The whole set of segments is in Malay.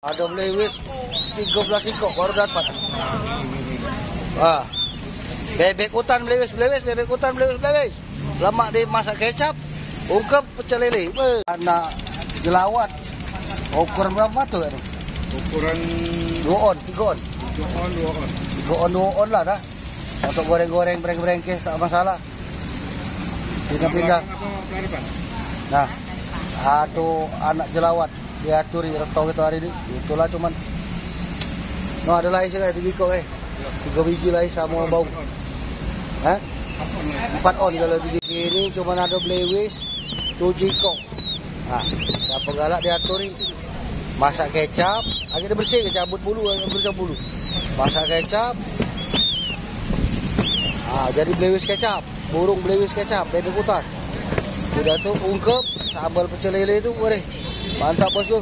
Ada melewis 13 ekor baru dapat. Bebek hutan melewis, bebek hutan melewis. Lemak dimasak kecap, ungkep pecel lele. Anak jelawat. Ukuran berapa tu kan? Ukuran 2 on, 3 on. 2 on lah dah. Untuk goreng-goreng, berengkes tak masalah. Pindah-pindah. Nah, aduh anak jelawat diaturi retau kita hari ni. Itulah cuman. No ada lain sekali di bikok 3 biji lain sama bau. 4 on kalau 3 ini cuma ada blewis 7 ekor. Siapa galak diaturi. Masak kecap, akhirnya bersih ke cabut bulu, Masak kecap. Jadi blewis kecap, burung blewis kecap, bebek hutan. Sudah tu ungkep, sambal pecel lele tu boleh. Mantap bosku.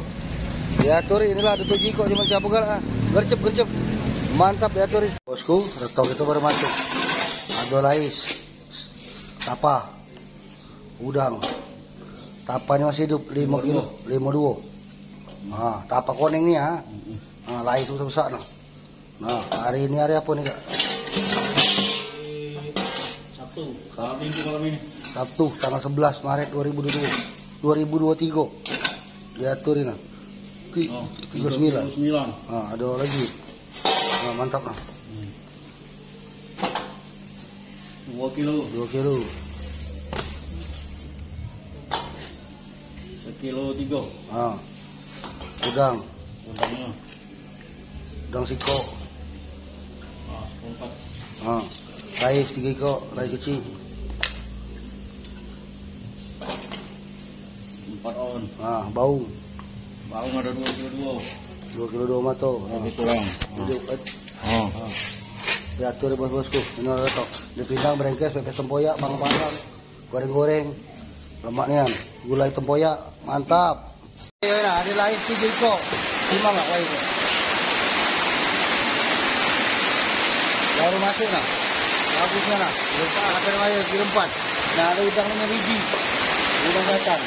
Diaturi inilah ada 7 ekor cuma siapa galak. Gercep. Mantap diaturi. Bosku, retok kita baru masuk. Ada lais. Tapa. Udang. Tapanya masih hidup 5 kilo, 52. Tapa koneng ni lain tu besar nah. Hari ini hari apa ni kak? Sabtu tanggal 11 Maret 2023. Diaturin nah. 39. Ada lagi. Mantap nah. 2 kilo. 2 kilo. 1 kilo 3. Udangnya. Udang siko. 4. Lais 3 ekor, lais kecil. 4 on. Baung. Baung ada 2 kilo 2 kilo 2 mato. Lebih kurang. Diatur bos-bosku. Ini retok. Dipindang berengkes, pepes tempoyak, bang-bang. Goreng-goreng. Lemaknya. Gulai tempoyak, mantap. Ada lain 3 ekor. 5 enggak lain. Baru masuk nah. Bagusnya nah. Lepas ada air kilo 4. Nah, ada udang dengan biji. Udang datang.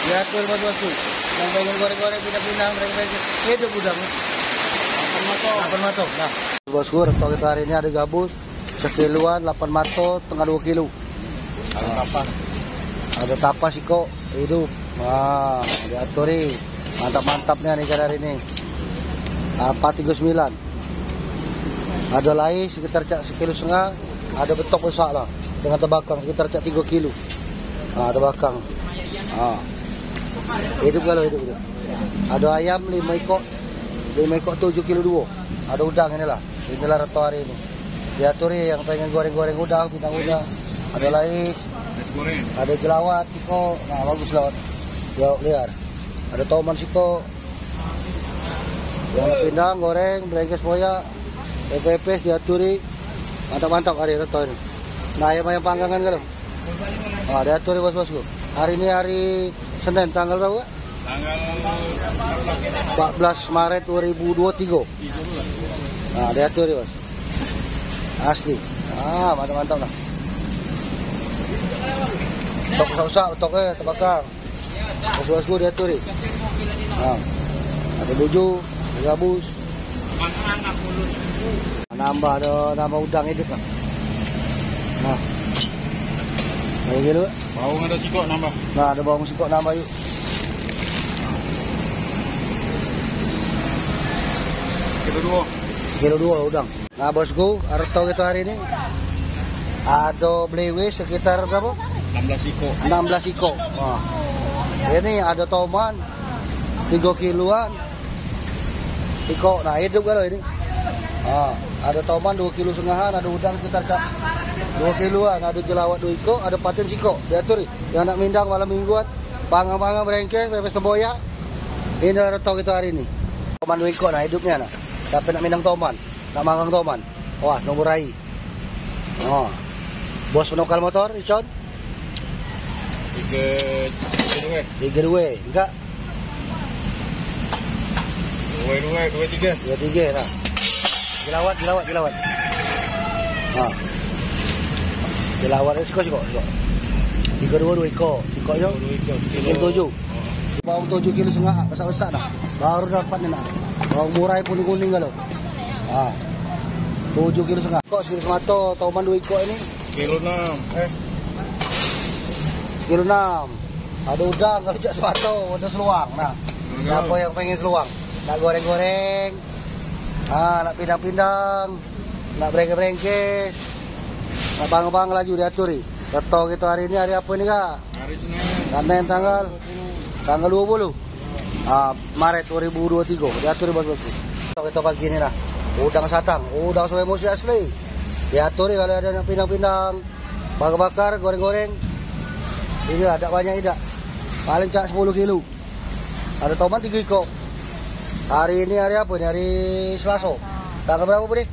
Diatur bos-bosku. Yang pengen goreng-goreng pindah-pindah berengkes. Hidup udang. 8 mato. Nah, bosku, retok kita hari ini ada gabus sekiluan 8 mato tengah 2 kilo. Ada tapas iko hidup. Diaturi. Mantap-mantapnya nih hari ini. 439. Ada lais sekitar 1,5 kilo. Ada betok besar lah. Dengan terbakang sekitar 3 kilo. Ada bakang. Hidup kalau hidup. Ada ayam 5 ekor. 5 ekor 7 kilo 2. Ada udang inilah. Inilah reto hari ini. Diaturi yang pengen goreng-goreng udang, bintang udang. Ada lais. Ada jelawat siko. Bagus jelawat. Jauh liar. Ada toman siko. Yang pindang, goreng, berengkes poyak. Pepes diaturi. Mantap-mantap hari reto ini. Nah, ayam-ayam panggangan kalau. Diaturi bos-bosku. Hari ini hari Senin tanggal berapa? Tanggal 14 Maret 2023. Diaturi bos. Asli. Mantap-mantap lah. Tok usah terbakar. Bos-bosku diaturi. Ada buju, gabus. Nambah udang hidup lah. Kayak gitu. Baung ada sikok nambah. Ada baung sikok nambah yuk. Kilo 2 udang. Nah bosku, reto kita hari ini ada blewis sekitar berapa? 16 ekor. Ini ada toman 3 kiloan. Iko, nah hidup kalau ini. Ada toman 2,5 kilo, ada udang sekitar 2 kiloan, ada jelawat 2 ekor, ada patin siko. Diatur yang nak mindang malam mingguan, bangang-bangang berengkes, pepes tempoyak. Ini reto kita hari ini. Toman 2 ekor, nah hidupnya nah. Tapi nak mindang toman, nak manggang toman. Wah, nombor rai. Bos penokal motor, Icon? 3 enggak? 2 3 lah. Jelawat. Jelawat siko. 3 2 ekor. Sikoknya 7. Bawang 7,5 kilo besar-besar dah. Baru dapat nih nak. Bawang murai pun kuning kalau. 7,5 kilo. Kok sini semato, Toman 2 ikut ini. Kilo 6. Kilo 6. Ada udang kalau jak semato, ada seluang. Nah, siapa yang pengen seluang? Nak goreng-goreng. Nak pindang-pindang. Nak berengke-berengke. Nak bang-bang laju diaturi. Reto kita hari ini hari apa ini kak? Hari Senin. Senin tanggal 20. Maret 2023. Diaturi bos-bosku. Kita pagi ini lah. Udang satang, udang sungai Musi asli. Diaturi kalau ada nak pindang-pindang, bakar-bakar, goreng-goreng. Ini lah, tak banyak tidak. Paling cak 10 kilo. Ada tomat 3 kilo. Hari ini hari apa? Ini hari Selasa. Tanggal berapa boleh?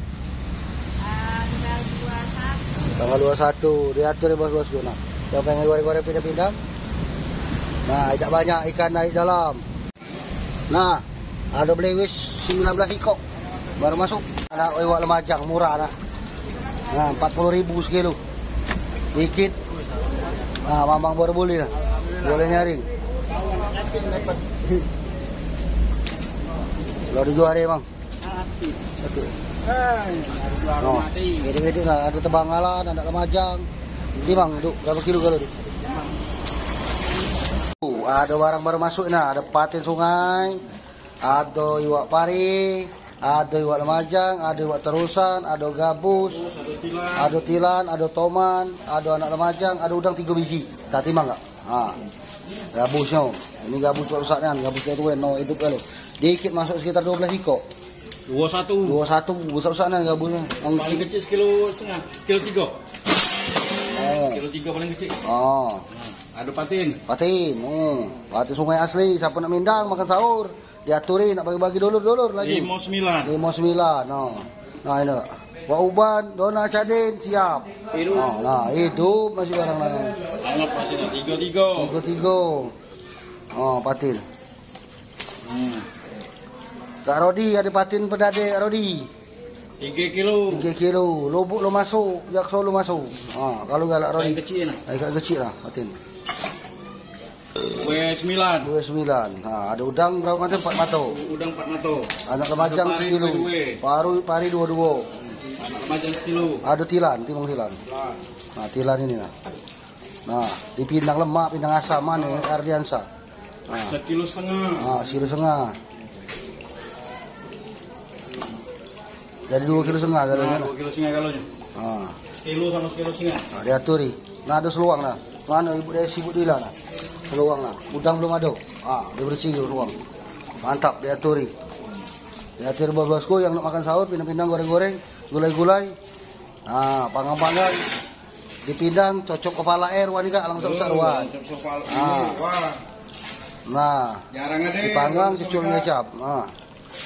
Tanggal 21. Diatur ya bos-bosku. Nah, yang pengen goreng-goreng pindang-pindang. Nah, tidak banyak ikan naik dalam. Nah, ada belewis 19 ikok. Baru masuk. Ada iwak lemajang murah nak. Nah, 40.000 sekilo. Dikit. Nah, mamang baru boleh lah. Boleh nyaring. Lo dijual hari bang. Betul. Oh, gede-gede lah. Ada tebanggalan, ada lemajang. Ini bang, duk berapa kilo kalau duk? Ada barang baru masuk nah. Ada patin sungai. Ada iwak pari. Ada iwak lemajang, ada iwak terusan, ada gabus, ada tilan, ada toman, ada anak lemajang, ada udang 3 biji. Tak timang tak? Gabusnya. Ini gabus rusaknya, gabusnya tu no hidup kalau. Dikit masuk sekitar 12 ikok. 21. 21 besar-besarnya gabusnya. Paling kecil sekilo setengah, kilo 3. Kilo 3 paling kecil. Ada patin. Patin. Patin sungai asli. Siapa nak mindang makan sahur. Diaturin nak bagi-bagi dulur-dulur lagi. 59. 59. Nah ini. Wak uban, dona cadin siap. Hidup. Nah, hidup masih barang lain. Anggap patin 33. 33. Patin. Kak Rodi ada patin pedade Rodi. 3 kilo. 3 kilo. Lubuk lo masuk, jakso lo masuk. Kalau galak Rodi. Kecil lah. Agak kecil lah patin. W9. Ada udang berapa macam? 4 mato. Udang 4 mato. Anak lemajang 1 kilo. Pari 22. Anak lemajang 1 kilo. Ada tilan, timang tilan. Nah, tilan ini nah. Nah, dipindang lemak, pindang asam mana Ardiansa. 1,5 kilo. 1,5 kilo. Jadi 2,5 kilo galonnya. 2,5 kilo galonnya. Kilo sama 1,5 kilo. Nah, diaturi. Nah, ada seluang nah. Mana ibu Desi ibu Dila nah. Seluang lah. Udang belum ada. Dia bersih ruang. Mantap diaturi. Diatur bos-bosku yang nak makan sahur, pindang-pindang goreng-goreng, gulai-gulai. Panggang-panggang. Dipindang, cocok kepala air wanita langsung besar ruang. Nah, jarang ada. dipanggang cucul ngecap.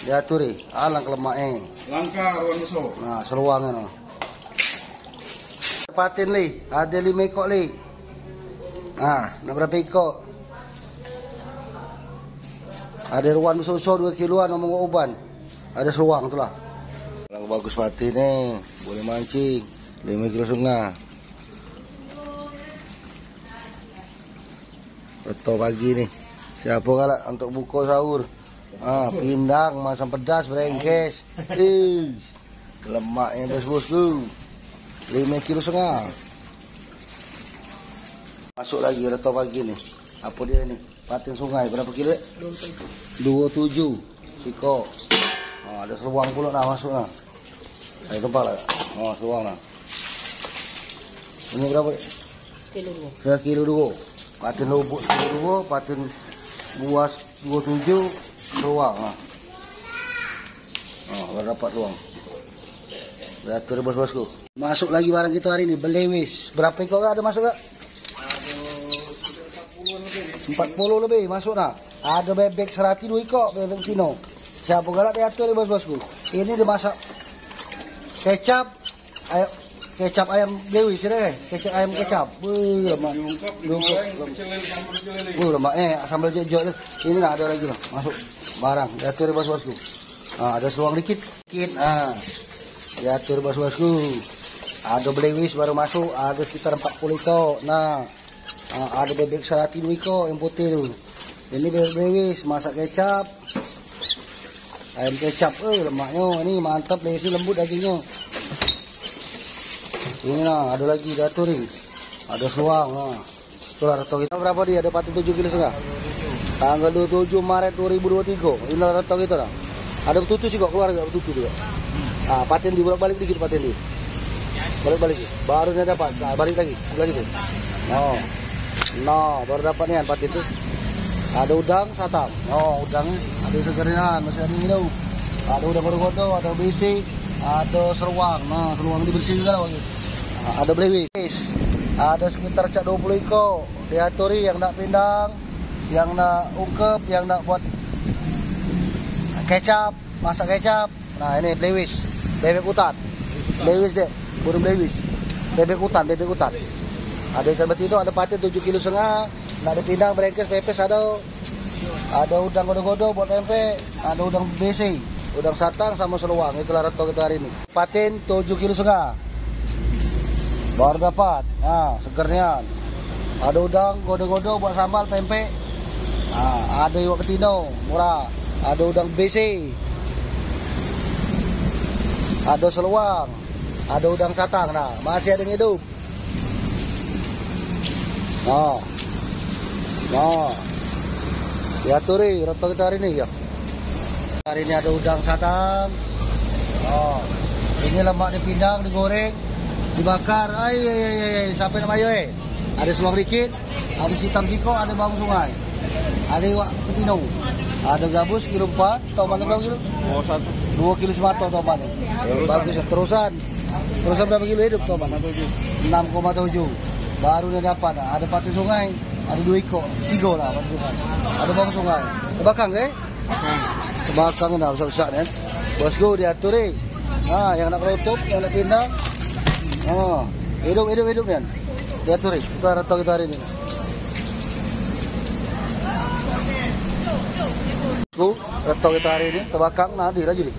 Diaturi. Alang kelemaknya. Langka ruang besok. Nah, seluangnya no. Patin li, ada 5 ekor li. Nak berapa ikut? Ada ruan besar 2 kiloan ngomong uban. Ada seluang tu lah. Yang bagus patin ni, boleh mancing. 5,5 kilo. Betul pagi ni. Siapa galak untuk buka sahur? Pindang, masam pedas, berengkes. Lemaknya bos-bos tu. 5,5 kilo. Masuk lagi reto pagi ni. Apa dia ni? Patin sungai berapa kilo? 27. Siko. Ada seluang pula dah masuk lah. Saya tempat lah. Seluang lah. Ini berapa? Kilo 2. Patin lubuk kilo 2, patin buas 27, seluang lah. Baru dapat seluang. Diatur bos-bosku. Masuk lagi barang kita hari ni, belewis. Berapa ekor ada masuk tak? 40 lebih masuk nak. Ada bebek serati 2 ekor, bebek tino. Siapa galak diatur bos-bosku. Ini dimasak kecap, ayam belewis dah. Kecap ayam kecap. Lemak. Lemak sambal jejok tu. Ini nak ada lagi lah. Masuk barang diatur bos-bosku. Ada seluang dikit. Diatur bos-bosku. Ada belewis baru masuk, ada sekitar 40 ekor. Nah, ada bebek serati 2 ekor yang putih tu. Ini bebek belewis, masak kecap. Ayam kecap, lemaknya. Ini mantap, lesi lembut dagingnya. Ini lah, ada lagi daturi. Ada seluang. Nah. Itulah resto kita berapa dia? Ada patin 7,5 kg. Tanggal 27 Maret 2023. Inilah resto kita lah. Ada betutu sih kok, keluar gak betutu juga. Nah, patin di bolak-balik dikit patin di. Balik-balik. Barunya dapat. Nah, balik lagi. Sebelah situ. Oh. Nah, baru dapat nih patin tuh. Ada udang, satang. Oh, udangnya ada segernya, masih ada ini. Ada udang godo-godo, ada BC, ada seruang. Nah, seruang dibersihin juga lah. Nah, ada blewis. Ada sekitar 20 ekor. Diaturi yang nak pindang, yang nak ungkep, yang nak buat kecap, masak kecap. Nah, ini blewis, bebek hutan. Blewis deh, burung blewis. Bebek hutan. Ada ikan betina, ada patin 7,5 kg. Nak dipindang, berengkes, pepes ada. Ada udang godo-godo buat tempe, ada udang BC, udang satang sama seluang. Itulah resto kita hari ini. Patin 7,5 kg. Baru dapat. Nah, segernya. Ada udang godo-godo buat sambal pempek. Nah, ada iwak betino murah. Ada udang BC. Ada seluang. Ada udang satang. Nah, masih ada yang hidup. Nah, diaturi resto kita hari ini ya. Hari ini ada udang satang. Oh, ini lemak dipindang, digoreng, dibakar. Sampai nama ayo. Ada seluang dikit, ada sitam siko, ada bawang sungai, ada iwak betino, ada gabus kilo 4, toman berapa kilo? 2 kilo semato toman. Bagus. Terusan berapa kilo hidup toman? 6,7. Baru dia dapat. Ada patin sungai, ada 2 ekor, 3 lah patin sungai. Ada bawang sungai. Kebakang ke? Kebakang dah besar-besar kan. Bosku diatur eh. Yang nak kerutup, yang nak pindang. Hidup kan. Diatur eh. Itu resto kita hari ini. Bosku, resto kita hari ini kebakang nanti lagi nih.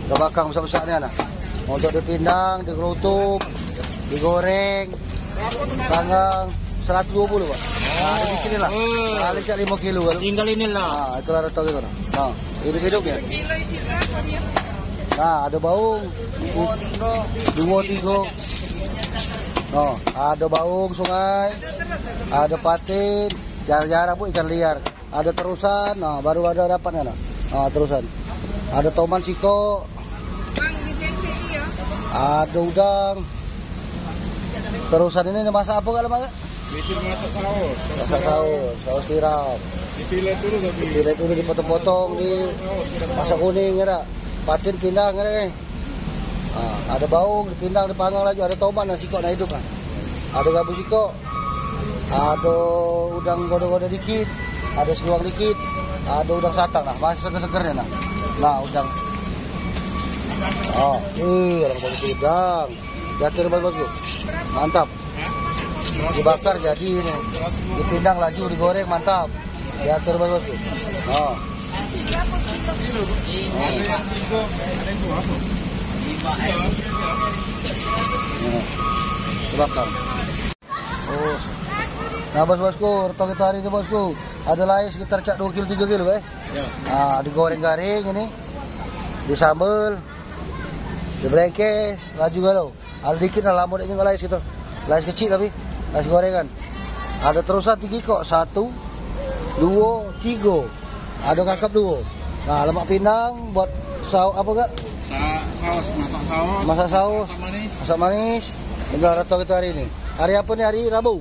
Kebakang besar-besarnya nah. Untuk dipindang, dikerutup, digoreng. Panggang 120 Pak. Nah, ini sini lah. Kali 5 kilo kan. Tinggal ini lah. Nah, itulah resto kita. Nah, hidup ya. Nah, ada baung. 2, 3. Nah, ada baung sungai. Ada patin. Jarang-jarang Bu ikan liar. Ada terusan. Nah, baru ada dapatnya nah. Nah, terusan. Ada toman siko. Ada udang. Terusan ini masak apa kalau masak? Masak saus. Masak saus tiram. Dipilet dulu, dipotong-potong, masak kuning ya. Patin pindang ya. Ada baung, dipindang, dipanggang lagi. Ada toman, nasi kok, nah hidup kan. Ada gabus siko. Ada udang godo-godo dikit. Ada seluang dikit. Ada udang satang nah, masih seger-segernya nah. Nah, udang. Orang bagus udang. Jatuh bagus. Mantap. Dibakar jadi ini. Dipindang laju, digoreng mantap. Diatur bagus. Dibakar. Nah bosku, resto kita hari ini bosku. Ada lain sekitar 2 kilo 3 kilo digoreng garing ini. Disambel. Diberengkes, laju galau. Ada dikit lah lambut ini lais gitu. Lais kecil tapi lais gorengan. Ada terusan 3 kok. 1, 2, 3. Ada kakap 2. Nah, lemak pindang buat saus apa enggak? Masak saus. Masak manis. Tinggal resto kita hari ini. Hari apa nih? Hari Rabu.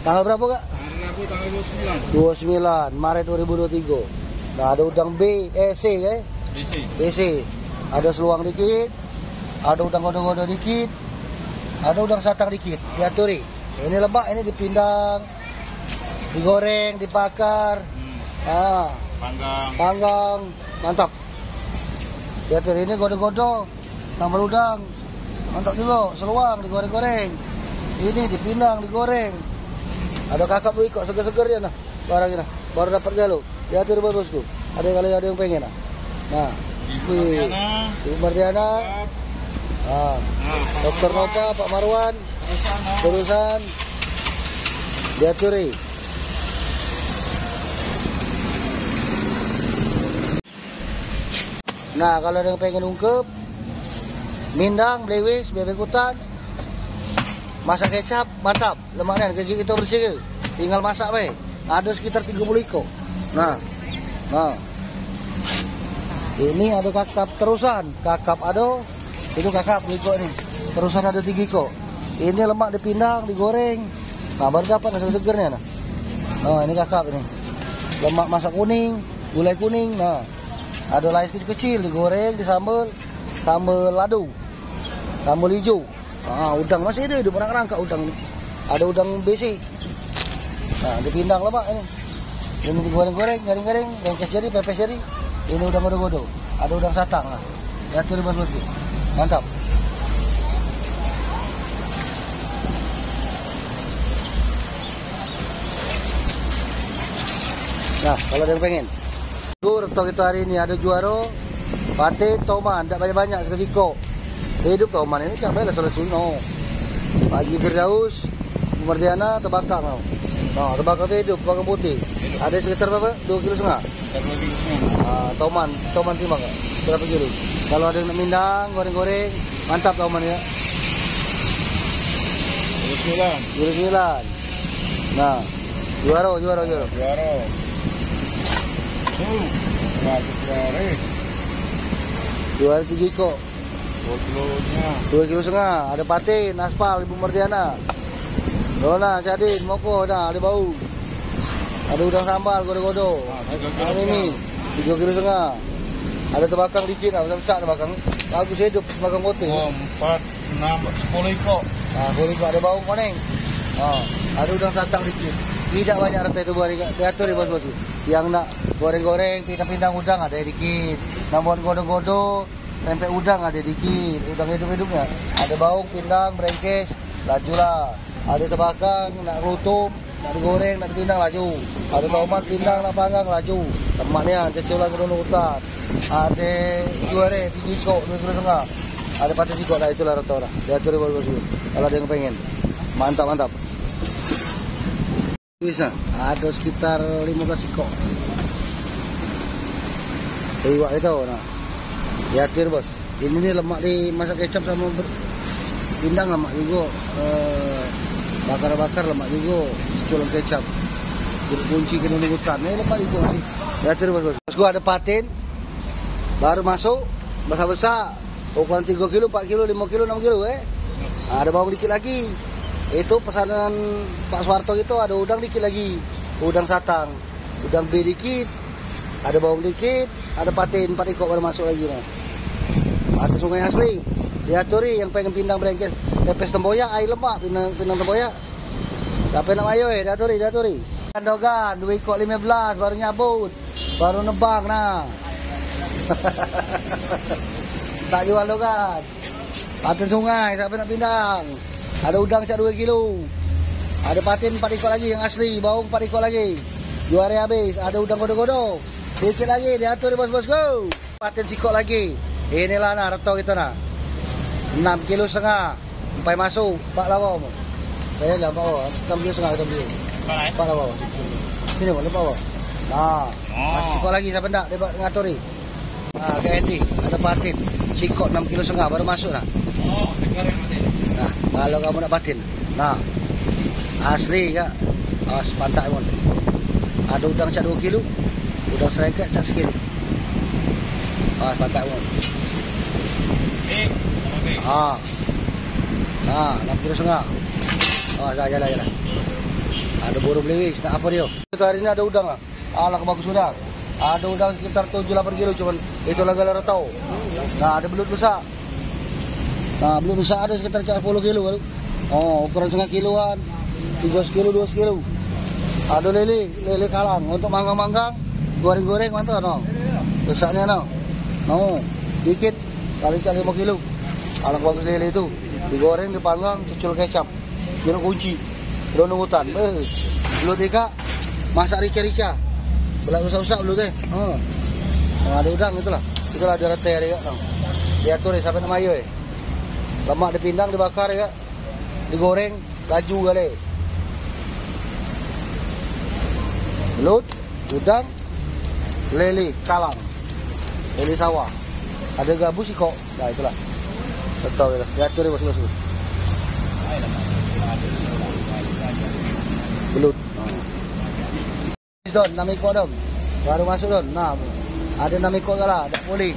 Tanggal berapa enggak? Hari Rabu tanggal 29 Maret 2023. Nah, ada udang BC ya. BC. Ada seluang dikit. Ada udang godo-godo dikit. Ada udang satang dikit. Diaturi. Ini lemak, ini dipindang, digoreng, dibakar. Panggang. Mantap. Diaturi ini godo-godo. Tambah udang. Mantap juga. Seluang digoreng-goreng. Ini dipindang, digoreng. Ada kakap kok seger-seger ya nah. Barangnya nah. Baru dapat galo. Diaturi bosku. Ada yang pengen nah. Nah. Ibu Mardiana. Dokter Nova, Pak Marwan, terusan diaturi. Nah, kalau ada yang pengen ungkep, mindang, blewis, bebek hutan, masak kecap, mantap. Lemaknya gigi itu bersih ke. Tinggal masak baik. Ada sekitar 30 iko. Nah. Ini ada kakap terusan. Kakap ada. Itu kakap iko nih. Terusan ada 3 iko. Ini lemak dipindang, digoreng. Nah, baru dapat rasa segernya. Nah, ini kakap ini. Lemak masak kuning, gulai kuning. Nah, ada lais kecil-kecil digoreng, disambal, sambal ladu, sambal hijau. Udang masih ada, udah pernah kerangka udang ini. Ada udang basic. Nah, dipindang lemak ini. Ini digoreng-goreng, garing-garing, rengkes jadi, pepes jadi. Ini udang godo-godo. Ada udang satang lah. Ya tuh bos-bosku. Mantap. Nah, kalau ada yang pengen. Retok itu hari ini ada juara, pate, toman, tak banyak-banyak sekejiko. Hidup toman ini tak baiklah salah suno. Pagi Firdaus, Mardiana terbakar mau. Nah, terbakar itu hidup, bakar putih. Ada sekitar berapa? 2,5 kilo. Sekitar 2,5 kilo. Toman timbang tak? Berapa kilo? Kalau ada yang nak mindang, goreng-goreng, mantap toman ya. 29. Nah, juara. Juara 3 kilo. 2,5 kilo. Ada patin, aspal, Ibu Mardiana. Dona, Cadin, Moko, dah ada bau. Ada udang sambal, godo-godo. Ini 3,5 kilo. Ada terbakang dikit, besar terbakang. Bagus hidup, terbakang putih. 4, 6, 10 iko. 10 iko, ada bau koneng. Ada udang satang dikit. Tidak banyak rata itu buat diatur ya bos-bos. Yang nak goreng-goreng, pindang-pindang udang ada dikit. Namun godo-godo, pempek udang ada dikit. Udang hidup-hidupnya. Ada bawang, pindang, brengkes, lajulah. Ada terbakang, nak rutup, nak digoreng, nak dipindang, laju. Ada tomat, pindang, nak panggang, laju. Temannya, ceculan ke hutan. Ada juara, 3 iko, 2,5 kilo. Ada pati iko, lah itulah rata orang. Diatur ya bos-bos. Kalau ada yang pengen. Mantap. Bisa, ada sekitar 15 iko. Iwak itu, nah. Diatur bos. Ini nih lemak di masak kecap sama pindang lemak juga. Bakar-bakar lemak juga. Culang kecap. Kunci ke dalam hutan. Ini lemak juga. Diatur bos. Bosku ada patin. Baru masuk. Besar-besar. Ukuran 3 kilo, 4 kilo, 5 kilo, 6 kilo. Ada bawang dikit lagi. Itu pesanan Pak Suwarto itu ada udang dikit lagi. Udang satang. Udang B dikit. Ada bawang dikit. Ada patin 4 iko baru masuk lagi. Nah. Ada sungai asli. Diaturi yang pengen pindang brengkes. Pepes tempoyak, air lemak. Pindang tempoyak. Tapi nak mayo diaturi. Kandogan 2 iko 15 baru nyabut. Baru nebang nah. Tak jual dogan. Patin sungai siapa nak pindang. Ada udang 2 kilo. Ada patin 4 iko lagi yang asli. Bawang 4 iko lagi. Juara habis. Ada udang godo-godo. Dikit lagi. Diatur bos-bos go. Patin sikok lagi. Inilah nah reto kita nah. 6,5 kilo. Sampai masuk. Pak lawau. Saya lah Pak. 6,5 kilo kita beli. Pak lawau. Sini boleh Pak. Nah. Masih sikok lagi siapa nak. Dia ngaturi. Nah ke Andy. Ada patin. Sikok 6,5 kilo baru masuk lah. Nah, kalau kamu nak patin. Nah, asli kak. Awas pantai mon. Ada udang 2 kilo. Udang serengket 1 kilo. Awas pantai mon. Nah, 6 kilo. Jalan. Ada burung belewis. Tak apa dia. Itu hari ini ada udang lah. Alah bagus udang. Ada udang sekitar 7-8 kilo cuman. Itu lagi tahu. Nah, ada belut besar. Nah, belum bisa ada sekitar 10 kilo kalau. Ukuran setengah kiloan. 3 kilo, 2 kilo. Ada lele kalang untuk manggang-manggang, goreng-goreng mantap no. Besarnya no. No, dikit kali 5 kilo. Alang bagus lele itu. Digoreng, dipanggang, cucul kecap. Jeruk kunci. Daun hutan. Belut ika masak rica-rica. Belak usah-usah belut deh. Ada udang itulah. Itulah ada rete ya. Diatur sampai nama ayo. Lemak dipindang, dibakar ya. Digoreng, laju kali. Belut, udang, lele, kalang. Lele sawah. Ada gabus siko. Nah itulah. Betul gitu. Lihat tuh bos. Belut. Don, namiko dong. Baru masuk don. Nah, ada namiko kalah, tak boleh.